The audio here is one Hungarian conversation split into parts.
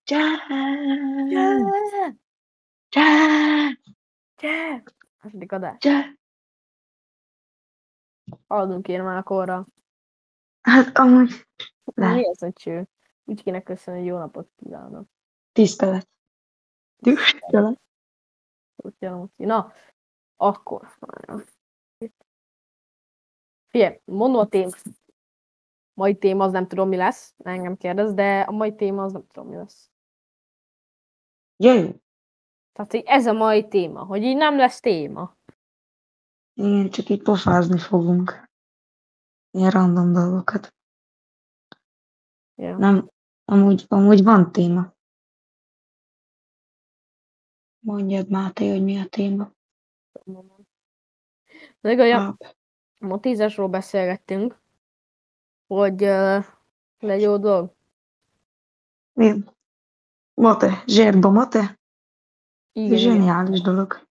Cseh! Cseh! Cseh! Második adás. Cseh! Haladunk én már a korra. Hát amúgy Mi az, hogy cső? Úgy kéne köszönni, hogy jó napot kívánok. tisztelet. Tisztelet. Na, akkor. Figyelj, mondom a témát. Mai téma az nem tudom mi lesz, engem kérdez, de a mai téma az nem tudom mi lesz. Jöjj! Tehát hogy ez a mai téma, hogy így nem lesz téma. Igen, csak így pofázni fogunk. Ilyen random dolgokat. Ja. Nem, amúgy van téma. Mondjad, Máté, hogy mi a téma. Legalább ma 10-esről beszélgettünk, hogy egy jó dolog. Mi? Mate, zsérba mate? Igen, Zseniális dolog.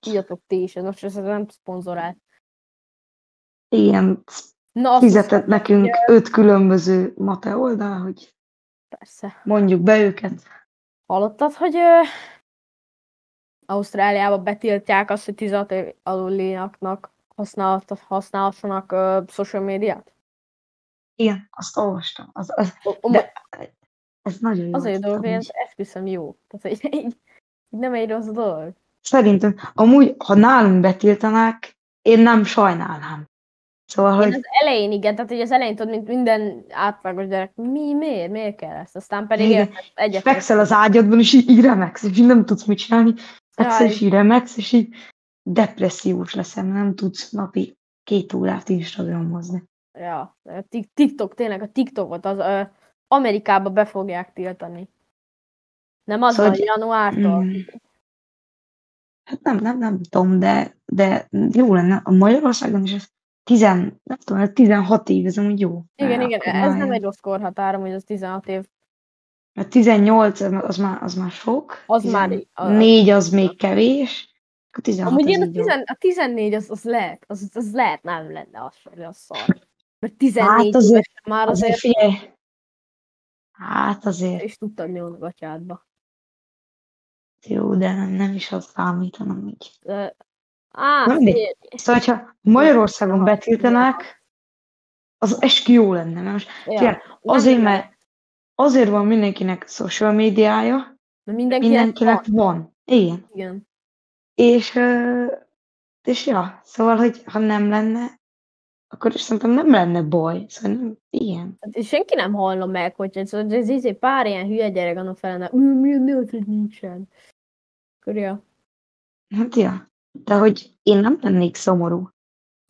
írjatok ti is, most ez nem szponzorált. Igen, Na, fizetett nekünk 5 különböző mate oldal, hogy persze. mondjuk be őket. Hallottad, hogy Ausztráliában betiltják azt, hogy 16 év aluliaknak használhassanak social médiát? Igen, azt olvastam. De ez nagyon jó. Az egy dolog, hogy ez esküszöm jó. Tehát így nem egy rossz dolog. Szerintem, amúgy, ha nálunk betiltanák, én nem sajnálnám. Szóval, Én hogy az elején igen, tehát hogy az elején tudod, mint minden átvágos gyerek, miért kell ezt? Aztán pedig igen, egyet. fekszel az ágyadban, és így remegsz, és így nem tudsz mit csinálni. Fekszel, és így remegsz, és így depressziós leszel, nem tudsz napi 2 órát Instagramozni. Ja, TikTok, tényleg a TikTokot az Amerikába be fogják tiltani. Nem az Szóval, van januártól. Hát nem tudom, de jó lenne. A Magyarországon is ez 16 év, ez amúgy jó. Igen, ez nem egy rossz korhatár, hogy az 16 év. Mert 18 az már sok, Az 14 az még kevés, a 16 amúgy az én így jó. a 14 az lehet, nem lenne az szar. Mert 14 Hát azért, évesen már azért figyelj. Hát azért. és tudtad mi a gatyádba. Jó, de nem is azt számítanom így. Szóval, hogyha Magyarországon betiltanák, az eskü jó lenne. Mert most, figyelj, azért van mindenkinek social médiája, mindenkinek van. Igen. És ja, szóval, hogy ha nem lenne, akkor szerintem nem lenne baj. Szóval nem, ilyen. Hát senki nem hallna meg, hogy ez pár ilyen hülye gyerek annak felelne, mi az, hogy nincsen. Akkor ja. Hát ja, de hogy én nem lennék szomorú.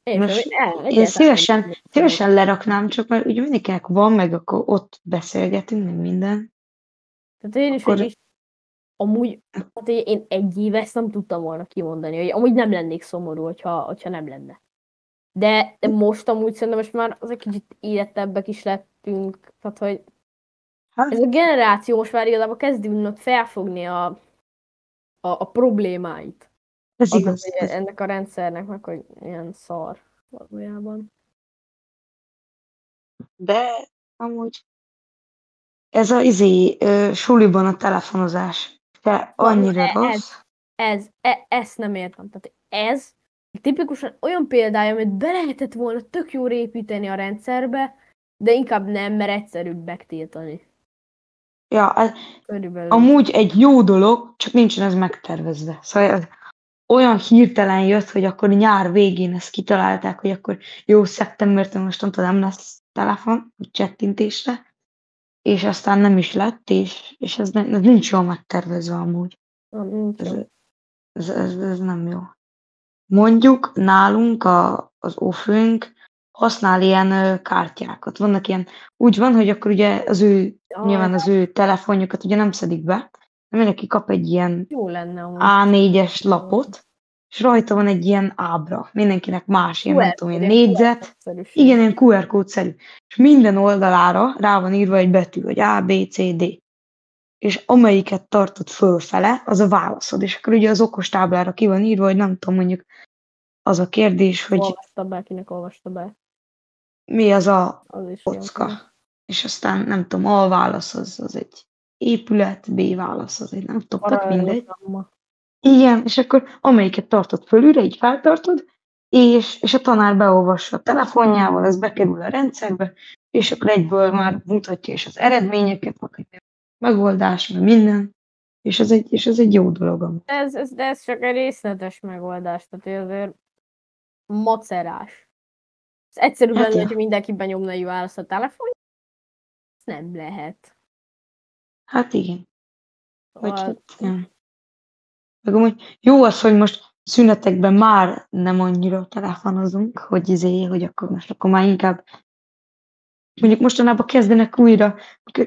Most én szívesen leraknám, csak mert ugye mindenkinek van, meg akkor ott beszélgetünk, meg minden. Tehát én is, amúgy, hát én egy éve ezt nem tudtam volna kimondani, hogy amúgy nem lennék szomorú, hogyha nem lenne. De most amúgy szerintem most már az egy kicsit érettebbek is lettünk, tehát hogy ez a generáció most már igazából kezdünk felfogni a problémáit. Ez igaz. Ennek a rendszernek, meg hogy ilyen szar valójában. De amúgy ez a suliban a telefonozás. De annyira rossz. Ezt nem értem. Tehát ez tipikusan olyan példája, amit be lehetett volna tök jól építeni a rendszerbe, de inkább nem, mert egyszerűbb megtiltani. Ja, amúgy egy jó dolog, csak nincsen ez megtervezve. Szóval olyan hirtelen jött, hogy akkor nyár végén ezt kitalálták, hogy akkor jó, szeptembertől mostantól nem lesz telefon, vagy csettintésre, és aztán nem is lett, és ez nincs jól megtervezve amúgy. Ez nem jó. Mondjuk nálunk az ófőnk használ ilyen kártyákat. Vannak ilyen, úgy van, hogy akkor ugye nyilván az ő telefonjukat ugye nem szedik be, de mindenki kap egy ilyen jó lenne, A4-es lapot, és rajta van egy ilyen ábra. Mindenkinek más, ilyen nem tudom, ilyen négyzet. Igen, ilyen QR kódszerű. És minden oldalára rá van írva egy betű, hogy A, B, C, D. És amelyiket tartod fölfele, az a válaszod. És akkor ugye az okostáblára ki van írva, hogy nem tudom, mondjuk az a kérdés, hogy kinek olvasta be. Mi az a kocka. És aztán nem tudom, a válasz az egy épület, B válasz az egy laptop, tök mindegy. Aranyos. Igen, és akkor amelyiket tartod fölülre, így feltartod, és a tanár beolvassa a telefonjával, az bekerül a rendszerbe, és akkor egyből már mutatja is az eredményeket, megoldás, meg minden, és ez egy jó dolog. De ez csak egy részletes megoldás, tehát azért macerás. Ez egyszerű Hát lenne, ja. hogyha mindenki benyomna egy választ a telefonja, ez nem lehet. Hát igen. Szóval... Meg amúgy jó az, hogy most szünetekben már nem annyira telefonozunk, hogy akkor most akkor már inkább mondjuk mostanában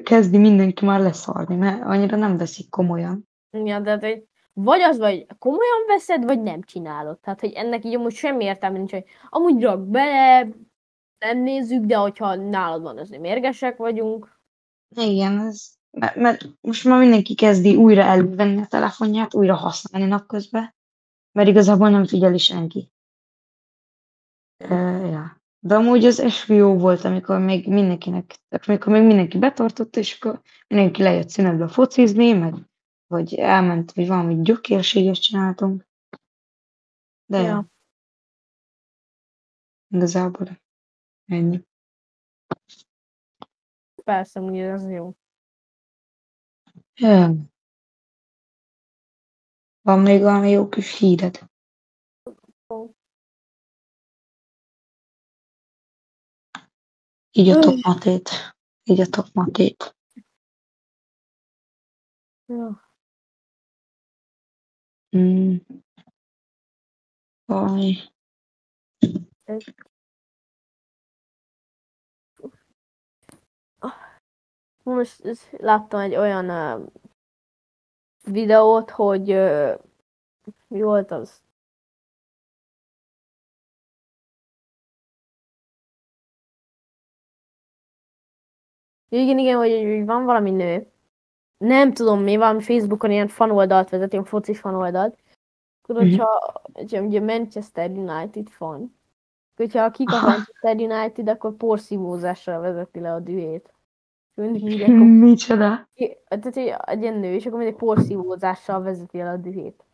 kezdi mindenki már leszarni, mert annyira nem veszik komolyan. Ja, de hát, vagy az, vagy komolyan veszed, vagy nem csinálod. Tehát, hogy ennek így amúgy semmi értelme nincs, hogy amúgy rak bele, nem nézzük, de hogyha nálad van, azért mérgesek vagyunk. Igen, mert most már mindenki kezdi újra elővenni a telefonját, újra használni napközben, mert igazából nem figyeli senki. Ja. De amúgy az eskü jó volt, amikor még mindenki betartotta, és akkor mindenki lejött szünetbe focizni, vagy elment, vagy valami gyökérséget csináltunk. De Ja. igazából ennyi. Persze, ugye ez jó. Van még valami jó kis híred? Így a top matét. Ja. Valami. Most láttam egy olyan videót, hogy mi volt az? Igen, hogy van valami nő. Nem tudom mi, valami Facebookon ilyen fanoldalt vezet, ilyen foci fanoldalt. Akkor, hogyha ugye Manchester United fan, hogyha kik a Manchester United, akkor porszívózással vezeti le a dühét. Micsoda? Tehát egy ilyen nő, és akkor mindig porszívózással vezeti el a dühét.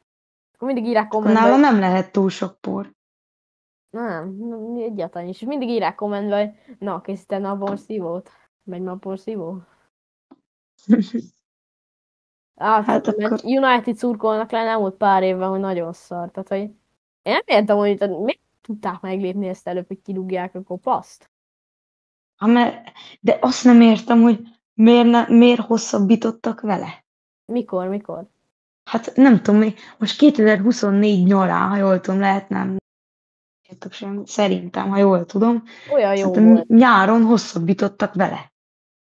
Akkor mindig írják kommentbe. Nála nem lehet túl sok por. Nem, egyáltalán is. És mindig írják kommentbe, hogy na, készítene a porszívót. Megy ma a porszívó. Hát akkor... United szurkolnak le, nem volt pár évben, hogy nagyon szar. Tehát, hogy én nem értem, hogy miért tudták meglépni ezt előbb, hogy kirúgják a kopaszt? De azt nem értem, hogy miért hosszabbítottak vele. Mikor? Hát nem tudom, most 2024 nyarán, ha jól tudom, lehetne, szerintem, ha jól tudom. Olyan jó volt. Nyáron hosszabbítottak vele.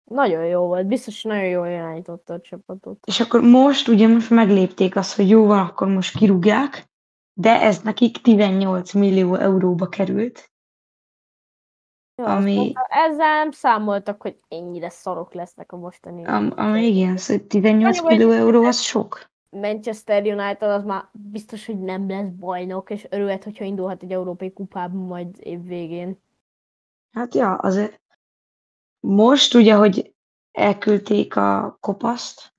Nagyon jó volt, biztos nagyon jól irányította a csapatot. És akkor most meglépték azt, hogy jó van, akkor most kirúgják, de ez nekik 18 millió euróba került. Ja, ami... Ezzel nem számoltak, hogy ennyire szarok lesznek a mostani. Ami igen, szóval 18 millió euró az sok. Manchester United az már biztos, hogy nem lesz bajnok, és örülhet, hogyha indulhat egy európai kupában majd év végén. Hát ja, azért most ugye, hogy elküldték a kopaszt,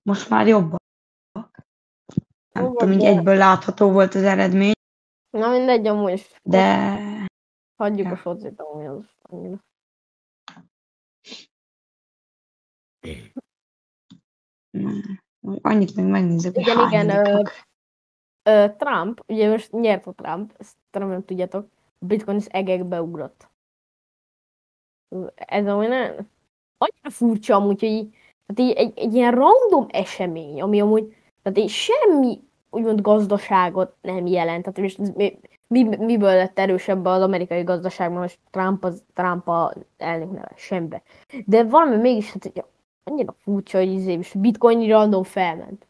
most már jobbak. Nem tudom, így egyből látható volt az eredmény. Na mindegy, amúgy. De... Hagyjuk a focit, amúgy az annyira. Annyit még megnézzük, hogy igen, Trump, ugye most nyert a Trump, ezt nem tudjátok, a bitcoin is egekbe ugrott. Ez olyan annyira furcsa amúgy, hogy tehát egy ilyen random esemény, ami amúgy tehát így semmi úgymond gazdaságot nem jelent. Tehát most miből lett erősebb az amerikai gazdaságban, most Trump a elnök neve, semmibe. De valami mégis hát, annyira furcsa, hogy most bitcoin random felment.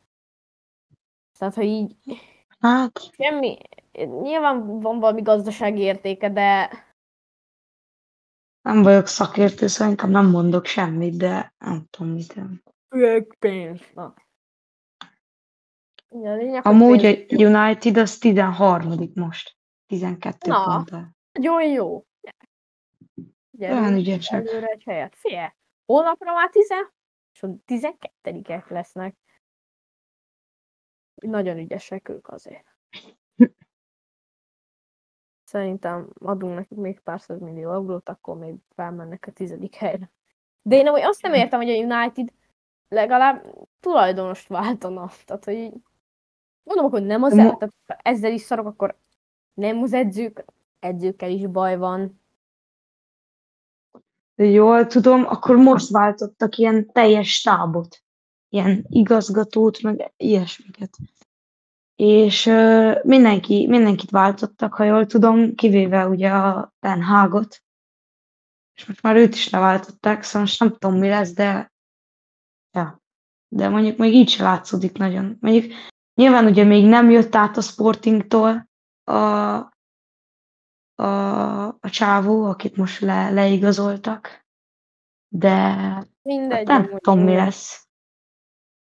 Tehát, hogy így hát semmi, nyilván van valami gazdasági értéke, de nem vagyok szakértő, szóval inkább nem mondok semmit, de nem tudom mit. Pénz. Amúgy a United az 13. most. 12 ponttal. Nagyon jó. Olyan ügyesek. Előre egy helyet. Figyelj, holnapra már 10, és 12-ek lesznek. Nagyon ügyesek ők azért. Szerintem adunk nekik még pár 100 millió eurót, akkor még felmennek a 10. helyre. De én amúgy azt nem értem, hogy a United legalább tulajdonost váltana. Tehát, hogy mondom, hogy nem az tehát ezzel is szarok, akkor nem az edzőkkel is baj van. Jól tudom, akkor most váltottak ilyen teljes stábot. Ilyen igazgatót, meg ilyesmiket. És mindenkit váltottak, ha jól tudom, kivéve ugye a Ten Hagot. És most már őt is leváltották, szóval most nem tudom, mi lesz, de ja. De mondjuk még így se látszódik nagyon. Mondjuk nyilván ugye még nem jött át a Sportingtól a csávó, akit most leigazoltak, de Mindegy, hát nem tudom, mi lesz.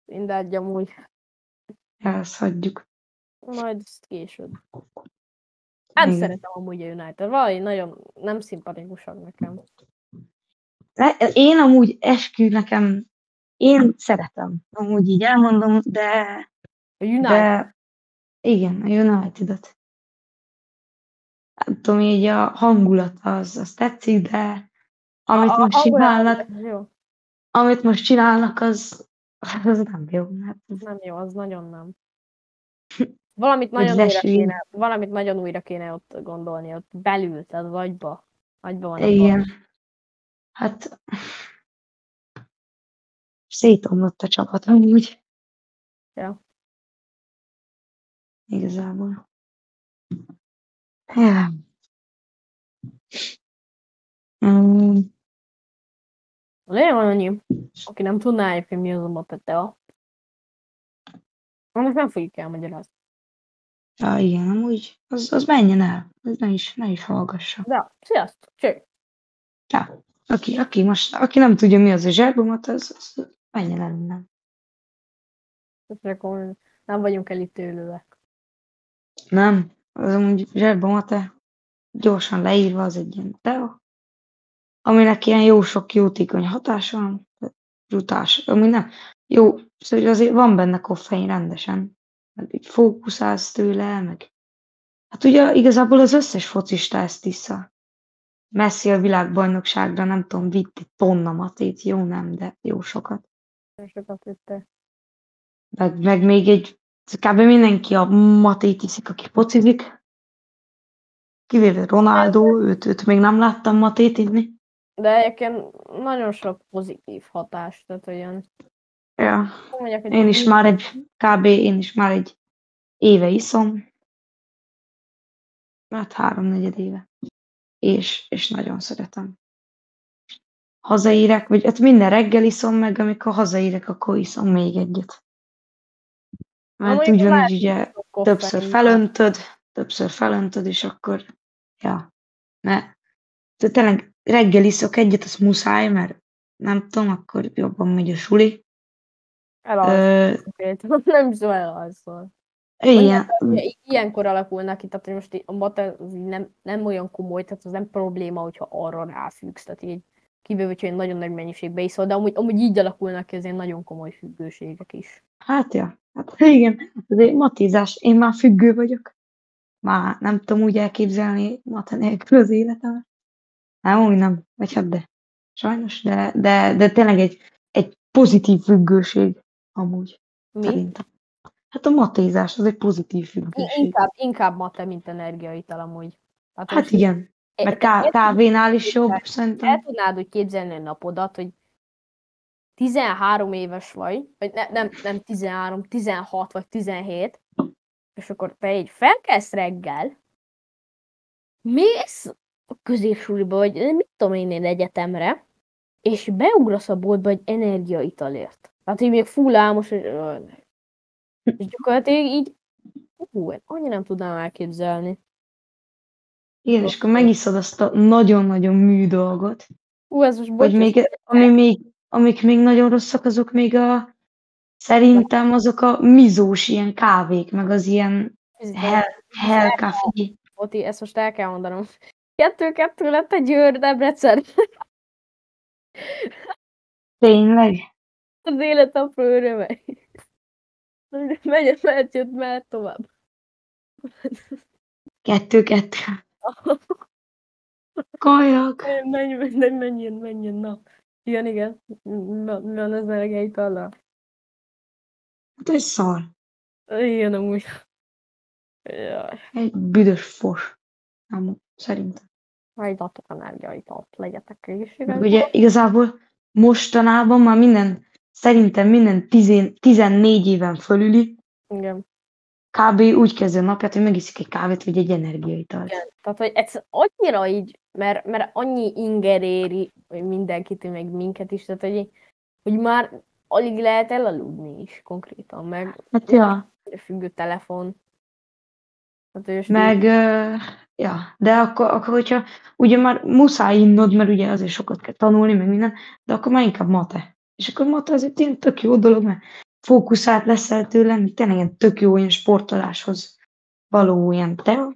Mindegy, amúgy. Ezt hagyjuk. Majd ezt később. Nem szeretem amúgy a United. Valahogy nagyon nem szimpatikusak nekem. Én amúgy nekem, én szeretem, amúgy így elmondom, de... A United? De igen, a United-et. Nem tudom, így a hangulata az tetszik, de amit most csinálnak, az nem jó. Nem jó, az nagyon nem. Valamit nagyon újra kéne ott gondolni, ott belül, tehát vagyba van. Igen. Hát szétomlott a csapat amúgy. Ja. Igazából. Ja. Lényeg annyi, aki nem tudná egyébként, mi az a Motteteo, annak nem fogjuk elmagyarázni. Ja, igen, amúgy az menjen el. Ez ne is hallgassa. De, sziasztok, cső! Ja, aki nem tudja, mi az a zserbomot, az menjen el innen. Nem vagyunk elítélőek. Nem, az amúgy zserbomot gyorsan leírva az egy ilyen teo, aminek ilyen jó sok jótékony hatása van, brutás, amúgy nem. Jó, szóval azért van benne koffein rendesen, meg így fókuszálsz tőle, meg hát ugye igazából az összes focista eztissza. Messi a világbajnokságra, nem tudom, vitt egy tonna matét, jó nem, de jó sokat. Sokat vitte. Meg még kb. Mindenki a matét iszik, aki focizik. Kivéve Ronaldo, őt még nem láttam matét inni. De egyébként nagyon sok pozitív hatás, tehát olyan... Ja, én is már egy éve iszom. Hát 3-4 éve. És nagyon szeretem. Hazaérek, vagy hát minden reggel iszom meg, amikor hazaérek, akkor iszom még egyet. Mert úgy van, hogy ugye többször felöntöd, és akkor, ja, tényleg reggel iszok egyet, az muszáj, mert nem tudom, akkor jobban megy a suli. Nem is elalszol. Ilyenkor alakulnak ki, tehát hogy most a mata nem olyan komoly, tehát az nem probléma, hogyha arra ráfüggsz, tehát így kivéve, hogy nagyon nagy mennyiségbe iszol, de amúgy így alakulnak ki azért nagyon komoly függőségek is. Hát ja, hát igen, azért matizás, én már függő vagyok. Már nem tudom úgy elképzelni mata nélkül az életemet. Nem, úgy nem, vagy hát de. Sajnos, de tényleg egy pozitív függőség amúgy. Mi? Szerintem. Hát a matézás az egy pozitív függőség. Inkább mate, mint energiaital amúgy. Hát igen. Meg kávénál is jobb, szerintem. El tudnád úgy képzelni a napodat, hogy 13 éves vagy nem 13, 16 vagy 17, és akkor te így felkelsz reggel, mész a középsuliba, vagy mit tudom én egyetemre, és beugrasz a boltba egy energiaitalért. Tehát így még full álmos, és gyakorlatilag így, annyi nem tudnám elképzelni. Igen, és akkor megiszod azt a nagyon-nagyon mű dolgot. Ez most amik még nagyon rosszak, azok még szerintem azok a mizós ilyen kávék, meg az ilyen hell café. Oti, ezt most el kell mondanom. 2-2 lett a Győr Debrecen. Tényleg? Az élet apró örömei. Mehet, jött, mehet tovább. 2-2. Kajak. Menjen, na. Igen. Mi van az energiaitallal? Hát ez szar. Igen, amúgy. Jaj. Egy büdös fos. Szerintem. Hajtatok energiaitalt, legyetek Meg egészséges. ugye igazából mostanában már szerintem minden 14 éven fölüli Igen. kb. Úgy kezdi a napját, hogy megiszik egy kávét, vagy egy energiaitalt. Igen. Tehát, hogy ez annyira így, mert annyi inger éri, hogy mindenkit, meg minket is, tehát, hogy már alig lehet elaludni is konkrétan, meg Hát ja. függő telefon. Tehát, Meg, ja, de akkor, hogyha ugye már muszáj innod, mert ugye azért sokat kell tanulni, meg minden, de akkor már inkább mate. És akkor mate azért tényleg tök jó dolog, mert fókuszált leszel tőle, tényleg ilyen tök jó ilyen sportoláshoz való ilyen tea,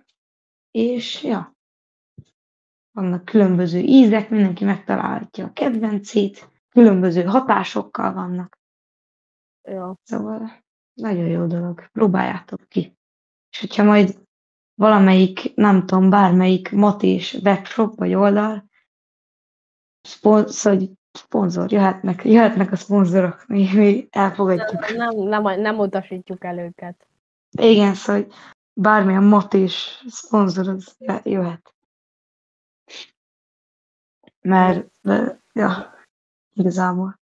és ja, vannak különböző ízek, mindenki megtalálhatja a kedvencét, különböző hatásokkal vannak. Ja. Szóval nagyon jó dolog, próbáljátok ki. És hogyha majd valamelyik, nem tudom, bármelyik matés webshop vagy oldal, szponzor, jöhetnek a szponzorok, mi elfogadjuk. Nem utasítjuk el őket. Igen, szóval hogy bármilyen matés szponzor az jöhet. Mert, ja, igazából.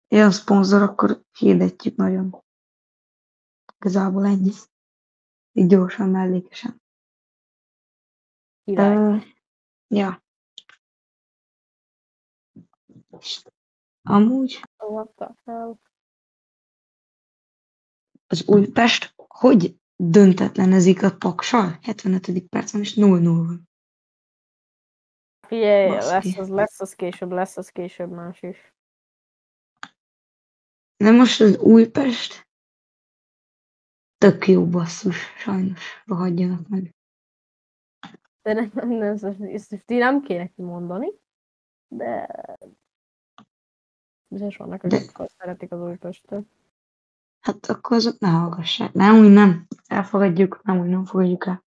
Ilyen szponzor, akkor hirdetjük nagyon. Igazából ennyi. Így gyorsan, mellékesen. Ja. Amúgy az Újpest hogy döntetlenezik a Paksal? 75. percen és 0-0 van. Figyelj, lesz az később más is. De most az Újpest tök jó basszus, sajnos, rohadjanak meg. De ezt nem kéne kimondani, de bizonyos vannak, akik szeretik az Újpestet. Hát akkor azok ne hallgassák. Nem, úgy nem. Elfogadjuk, nem úgy nem fogadjuk el.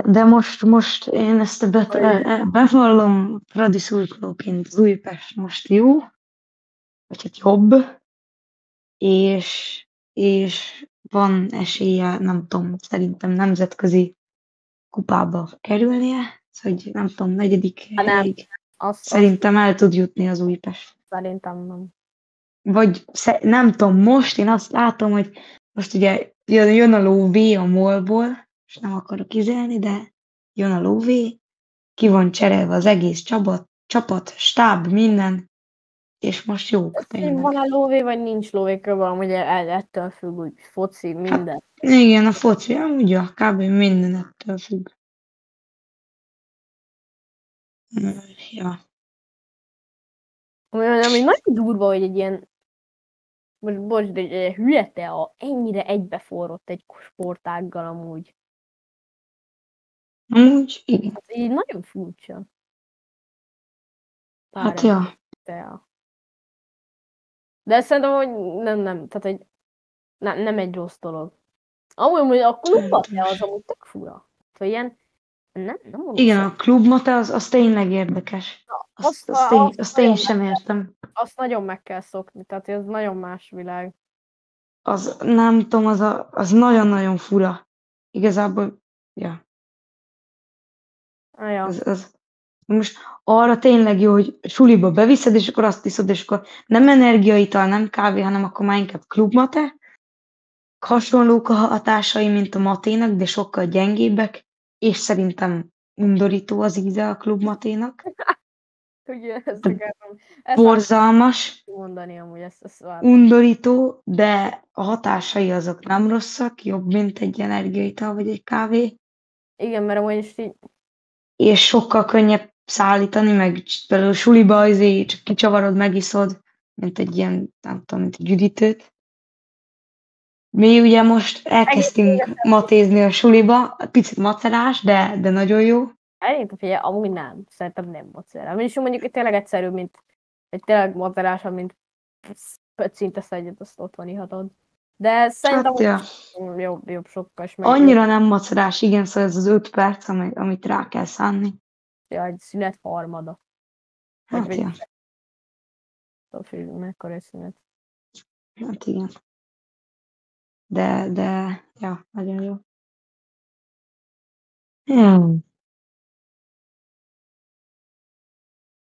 De most én ezt bevallom Fradi szurkolóként, az Újpest most jó, vagy hát jobb, és van esélye, nem tudom, szerintem nemzetközi kupába kerülnie, hogy nem tudom, 4. helyig. Szerintem el tud jutni az Újpest. Szerintem nem. Vagy nem tudom, most én azt látom, hogy most ugye jön a lóvé a MOL-ból, és nem akarok izélni, de jön a lóvé, ki van cserélve az egész csapat, stáb, minden, és most jók tényleg. Van-e lóvé, vagy nincs lóvé, hogy ettől függ, úgy foci, minden. Hát, igen, a foci, amúgy kb. Minden ettől függ. Ja. Ami nagyon durva, hogy egy ilyen, most bocs, de egy hülye tea ennyire egybeforrott egy sportággal amúgy. Amúgy, igen. Hát így nagyon furcsa. Hát ja. Tea. De szerintem, hogy nem, tehát egy nem egy rossz dolog. Amúgy a klubmate az amúgy tök fura. Szóval ilyen, nem mondom. Igen, a klubmate az tényleg érdekes. Azt én sem értem. Azt nagyon meg kell szokni, tehát ez nagyon más világ. Az, nem tudom, az nagyon-nagyon fura. Igazából, ja. Ja. Most arra tényleg jó, hogy suliba beviszed, és akkor azt iszod, és akkor nem energiaital, nem kávé, hanem akkor már inkább klubmate. Hasonlók a hatásai, mint a maténak, de sokkal gyengébbek, és szerintem undorító az íze a klubmaténak. Ugye, borzalmas, mondani amúgy ezt undorító, de a hatásai azok nem rosszak, jobb, mint egy energiaital vagy egy kávé. Igen, mert amúgy is így... És sokkal könnyebb szállítani, meg például suliba csak kicsavarod, megiszod, mint egy ilyen, nem tudom, mint egy üdítőt. Mi ugye most elkezdtünk matézni a suliba, picit macerás, de nagyon jó. Szerintem, figyelj, amúgy nem. Szerintem nem macerás. És mondjuk tényleg egyszerűbb, mint egy tényleg macerásabb, mint 5 szintesz egyet, azt ott van ihatod. De szerintem jobb sokkal is. Annyira nem macerás, igen, szóval ez az 5 perc, amit rá kell szánni. Ja, egy szünet harmada. Hát ja. Mekkora egy szünet. Hát igen. De, ja, nagyon jó.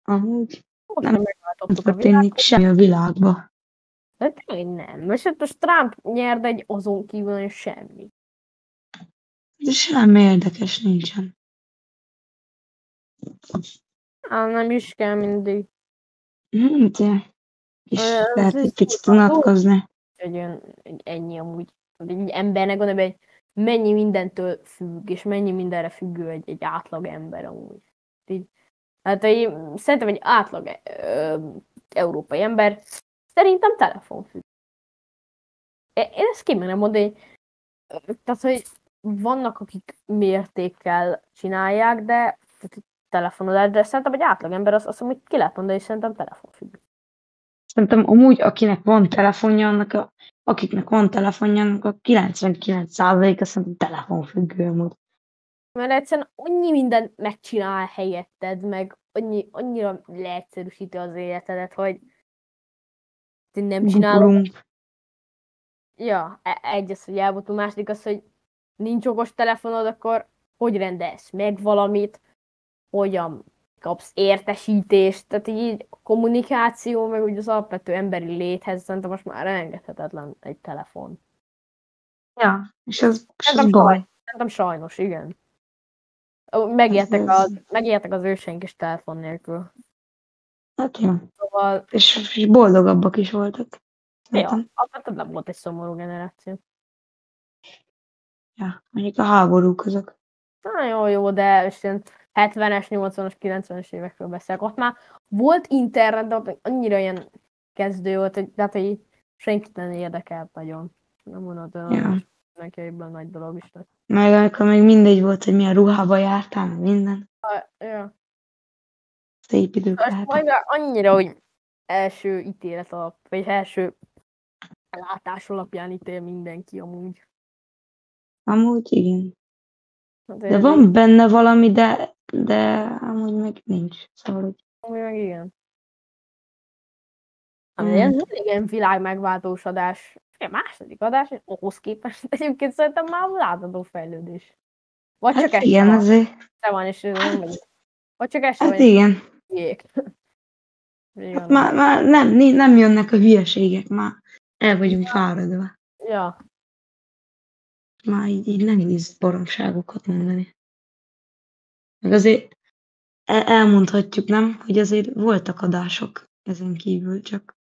Amúgy nem történik semmi a világban. De tényleg nem. Most Trump nyert egy azon kívül, és semmi. De semmi érdekes nincsen. Nem is kell mindig. Lehet egy picit unatkozni. Ennyi amúgy. Egy embernek van, hogy mennyi mindentől függ, és mennyi mindenre függő egy átlag ember amúgy. Hát szerintem egy átlag európai ember szerintem telefonfügg. Én ezt kimerem mondani, tehát, hogy vannak, akik mértékkel csinálják, de telefonodás, de szerintem egy átlagember azt mondja, hogy ki lehet mondani, és szerintem telefonfüggő. Szerintem amúgy, akiknek van telefonja, annak a 99%-a szerintem telefonfüggő amúgy. Mert egyszerűen annyi mindent megcsinál helyetted, meg annyira leegyszerűsíti az életedet, hogy nem csinálod. Ja, egy az, hogy elbotul, második az, hogy nincs okos telefonod, akkor hogy rendelsz meg valamit, hogyan kapsz értesítést, tehát így kommunikáció, meg úgy az alapvető emberi léthez szerintem most már elengedhetetlen egy telefon. Ja, és ez baj. Szerintem sajnos, igen. Megijedtek az őseink is telefon nélkül. Hát jó. Szóval... És boldogabbak is voltak. Ja, akkor nem volt egy szomorú generáció. Ja, mondjuk a háborúk azok. Na jó, de 70-es, 80-as, 90-es évekről beszélek. Ott már volt internet, de ott annyira ilyen kezdő volt, hogy, tehát, hogy senkit nem érdekelt nagyon. Nem mondod, hogy neki ebből nagy dolog is lett. Meg amikor még mindegy volt, hogy milyen ruhába jártál, minden. Ja. Szép idők lehetett. Annyira, hogy első ítélet alap, vagy első látás alapján ítél mindenki amúgy. Amúgy igen. De van benne valami, de amúgy meg nincs. Szóval, hogy... Amúgy meg igen. Ez igen világ megváltós adás. A második adás, ahhoz képest egyébként szerintem már látható fejlődés. Vagy csak hát igen, azért. Van, és vagy csak este hát van, igen. Hát már nem jönnek a hülyeségek, már el vagyunk fáradva. Ja. Már így nehéz baromságokat mondani. Meg azért elmondhatjuk, nem, hogy azért voltak adások ezen kívül, csak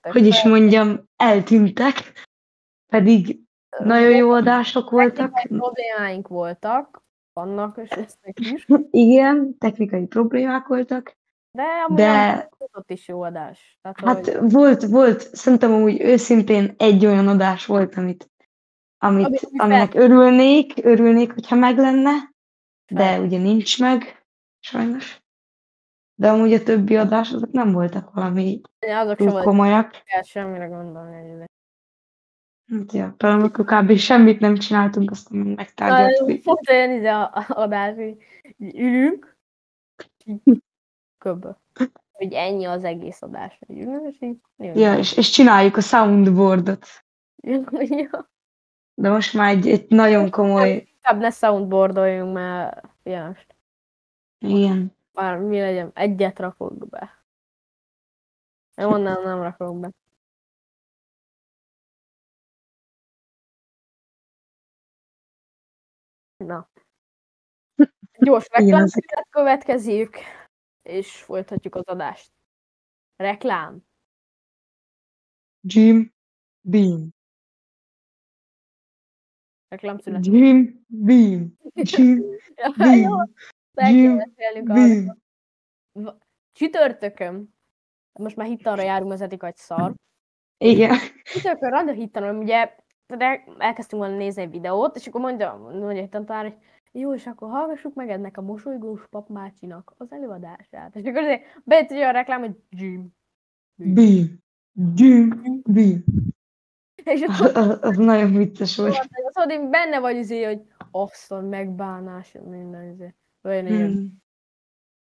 hogy is mondjam, eltűntek, pedig nagyon jó adások voltak. Technikai problémáink voltak, vannak, és lesznek is. Igen, technikai problémák voltak. De ott is jó adás. Tehát, hát hogy... volt, szerintem úgy őszintén egy olyan adás volt, aminek örülnék, hogyha meg lenne, de ugye nincs meg, sajnos. De amúgy a többi adás, azok nem voltak valami túl komolyak. Semmire gondolni. Hát ja, például amikor kb. Semmit nem csináltunk, aztán megtárgyaltuk. Pont olyan adás, hogy ülünk, köbbe. Hogy ennyi az egész adás. Ja, és csináljuk a soundboardot. Ja. De most már egy nagyon komoly... Inkább ne soundboardoljunk, mert most. Igen. Már mi legyen, egyet rakok be. Onnan nem rakok be. Na. Gyors reklámszünet következik, és folytatjuk az adást. Reklám. Jim Beam. Reklámszünet. Jim Beam. Jim Beam. Jim Beam. Csütörtökön. Most már hittanra járunk, az eddig egy szar. Igen. Csütörtökön random hittanra, ugye elkezdtünk volna nézni egy videót, és akkor mondja hittantanár, hogy Jó, és akkor hallgassuk meg ennek a mosolygós papmácsinak az előadását. És akkor azért bejött egy olyan reklám, hogy Jim. Bim. Jim. Bim. És akkor az nagyon vicces volt. Szóval én benne vagy izé, hogy asszony, megbánás, minden izé.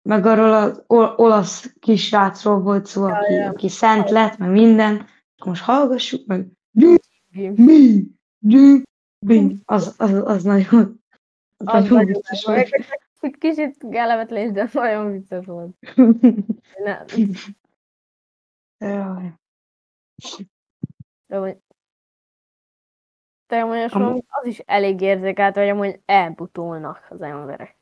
Meg arról az olasz kisrácról volt szó, aki szent lett, meg minden. Most hallgassuk meg. Az nagyon vicces volt. Kicsit kellemetlen, de nagyon vicces volt. De amúgy az is elég érzékelt, hogy amúgy elbutulnak az emberek.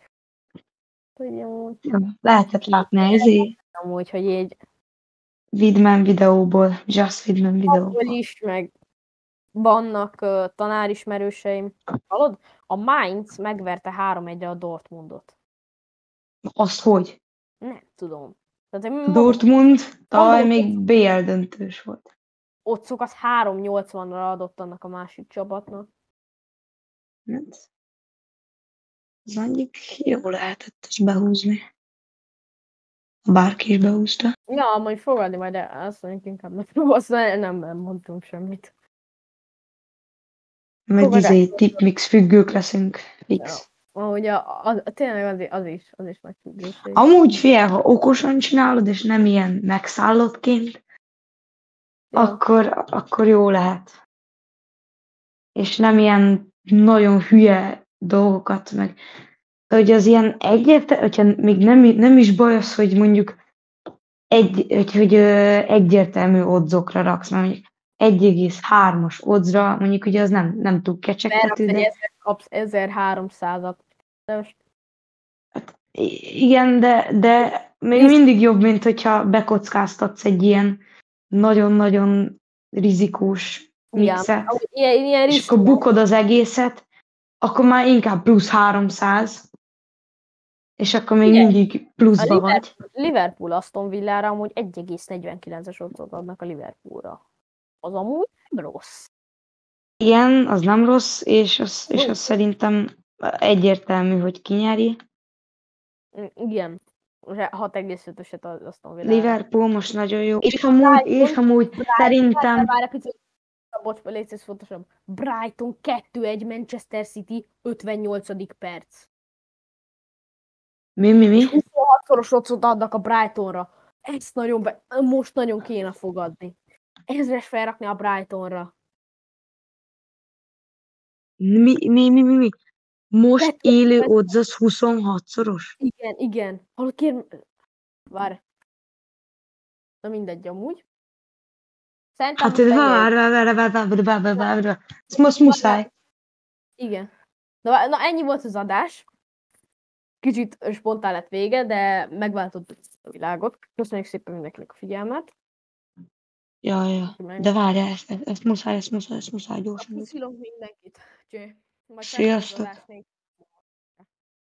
Lehetett látni ezért. Amúgy, hogy így... Vidman videóból, Just Vidman videóból. Abból is, meg vannak tanárismerőseim. Hallod? A Mainz megverte 3-1-re a Dortmundot. Azt hogy? Nem tudom. Tehát, Dortmund tavaly még BL döntős volt. Ott szokat 3-80-ra adott annak a másik csapatnak. Az mondjuk jó lehetett ezt behúzni. Bárki is behúzta. Ja, majd fogadni majd, de azt mondjuk inkább nem mondtunk semmit. Meg tipmix függők leszünk. Fix. Ja. Ahogy tényleg az is nagy függőség. Amúgy fél, ha okosan csinálod, és nem ilyen megszállottként, ja. akkor jó lehet. És nem ilyen nagyon hülye dolgokat, meg hogy az ilyen hogyha még nem is baj az, hogy mondjuk egyértelmű oddzokra raksz, mert mondjuk 1,3-as oddzra, mondjuk ugye az nem túl kecsegtető, de... kapsz 1300-at. Hát, igen, de még mindig jobb, mint hogyha bekockáztatsz egy ilyen nagyon-nagyon rizikós mixet, ilyen és akkor bukod az egészet, akkor már inkább plusz 300, és akkor még mindig pluszba vagy. Liverpool Aston Villára amúgy 1,49-es oddzot adnak a Liverpoolra. Az amúgy nem rossz. Igen, az nem rossz, és az szerintem egyértelmű, hogy ki nyeri. Igen. 6,5-öset az Aston Villára. Liverpool most nagyon jó. És amúgy szerintem... Várj, picit. Bocs, légy ez fontosabb. Brighton 2-1 Manchester City 58. perc. Mi? 26-szoros oddzot adnak a Brightonra. Ezt most nagyon kéne fogadni. Ezres felrakni a Brightonra. Mi? Most élő odds az 26-szoros? Igen. Hallod, kérem... Várj. Na mindegy, amúgy. Szerintem várj. Most muszáj. Igen. Na ennyi volt az adás. Kicsit spontán lett vége, de megváltott a világot. Köszönjük szépen mindenkinek a figyelmet. Ja. De várj, ezt muszáj gyorsan. Köszönöm mindenkit. Sziasztok.